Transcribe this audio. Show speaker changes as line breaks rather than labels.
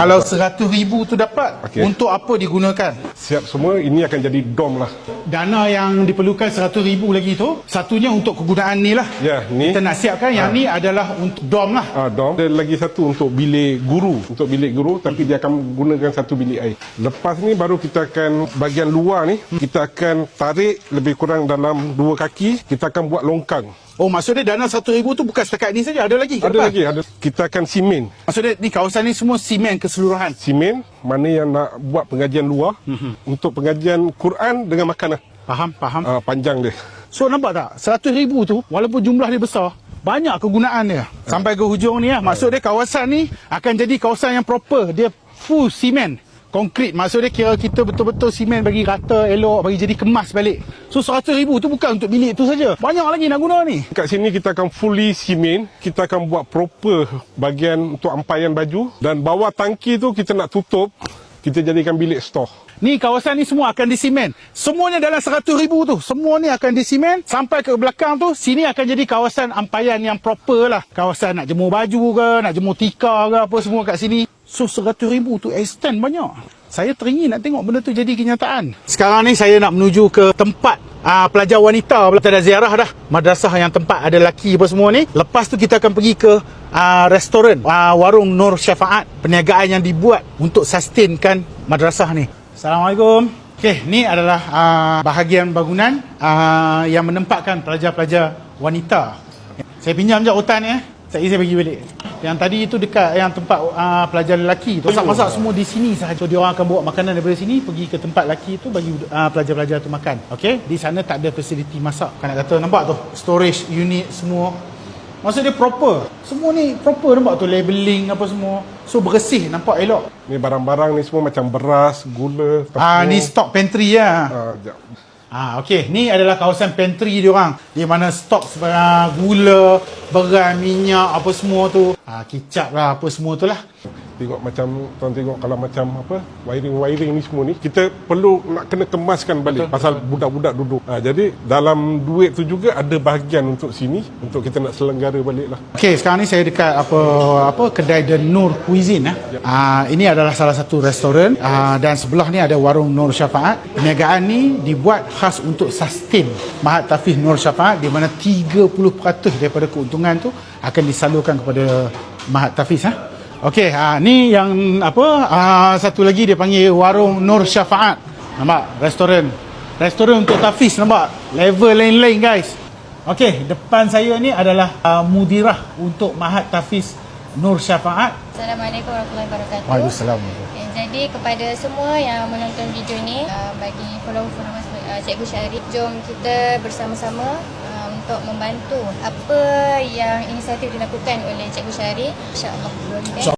Kalau 100,000 tu dapat, untuk apa digunakan?
Siap semua, ini akan jadi dom lah.
Dana yang diperlukan 100,000 lagi tu, satunya untuk kegunaan ni lah.
Ya, ni.
Kita nak siapkan, yang ni adalah untuk dom lah.
Dom. Ada lagi satu untuk bilik guru. Untuk bilik guru, tapi dia akan gunakan satu bilik air. Lepas ni baru kita akan, bahagian luar ni, kita akan tarik lebih kurang dalam 2 kaki, kita akan buat longkang.
Oh, maksudnya dana 100,000 tu bukan setakat ni saja, ada lagi?
Ada lagi, ada. Kita akan simen.
Maksudnya ni kawasan ni semua simen keseluruhan?
Simen, mana yang nak buat pengajian luar, untuk pengajian Quran dengan makanan.
Faham.
Panjang dia.
So nampak tak, 100,000 tu walaupun jumlah dia besar, banyak kegunaan dia. Sampai ke hujung ni lah. Maksud dia kawasan ni akan jadi kawasan yang proper. Dia full simen, konkrit. Maksud dia kira kita betul-betul simen bagi rata, elok, bagi jadi kemas balik. So 100,000 tu bukan untuk bilik tu saja, banyak lagi nak guna ni.
Kat sini kita akan fully simen. Kita akan buat proper bahagian untuk ampaian baju. Dan bawah tangki tu kita nak tutup, kita jadikan bilik store.
Ni kawasan ni semua akan disimen. Semuanya dalam 100,000 tu, semua ni akan disimen. Sampai ke belakang tu, sini akan jadi kawasan ampaian yang proper lah. Kawasan nak jemur baju ke, nak jemur tikar ke, apa semua kat sini. So 100,000 tu extend banyak. Saya teringin nak tengok benda tu jadi kenyataan. Sekarang ni saya nak menuju ke tempat pelajar wanita. Kita dah ziarah dah madrasah yang tempat ada lelaki apa semua ni. Lepas tu kita akan pergi ke restoran, warung Nur Syafaat. Perniagaan yang dibuat untuk sustainkan madrasah ni. Assalamualaikum. Okey, ni adalah bahagian bangunan yang menempatkan pelajar-pelajar wanita. Saya pinjam je rotan ni. Saya pergi balik. Yang tadi itu dekat yang tempat pelajar lelaki tu. Masak-masak semua di sini sahaja. So dia orang akan bawa makanan daripada sini pergi ke tempat lelaki tu bagi pelajar-pelajar tu makan. Okey, di sana tak ada fasiliti masak. Kan nak kata nampak tu, storage unit semua. Maksud dia proper. Semua ni proper, nampak tu, labeling apa semua. So bersih, nampak elok.
Ni barang-barang ni semua macam beras, gula,
ni stock pantry lah.
Sekejap.
Okey, ni adalah kawasan pantry dia orang. Di mana stok gula, beras, minyak apa semua tu. Kicap lah apa semua tu lah.
Tengok macam, tuan tengok kalau macam apa, wiring-wiring ni semua ni, kita perlu nak kena kemaskan balik. Betul. Pasal budak-budak duduk. Jadi dalam duit tu juga ada bahagian untuk sini, untuk kita nak selenggara balik lah. Okey,
sekarang ni saya dekat apa kedai The Nur Cuisine. Ini adalah salah satu restoran, dan sebelah ni ada warung Nur Syafaat. Perniagaan ni dibuat khas untuk sustain Mahat Tahfiz Nur Syafaat, di mana 30% daripada keuntungan tu akan disalurkan kepada Mahat Tahfiz. Okey, ni yang satu lagi dia panggil warung Nur Syafaat. Nampak? Restoran untuk tahfiz, nampak? Level lain-lain guys. Okey, depan saya ni adalah mudirah untuk Mahat Tahfiz Nur Syafaat.
Assalamualaikum warahmatullahi wabarakatuh.
Waalaikumsalam.
Okay, jadi kepada semua yang menonton video ni, bagi follower-followers Cikgu Syarif, jom kita bersama-sama untuk membantu apa yang inisiatif dilakukan oleh Cikgu Syarif. InsyaAllah.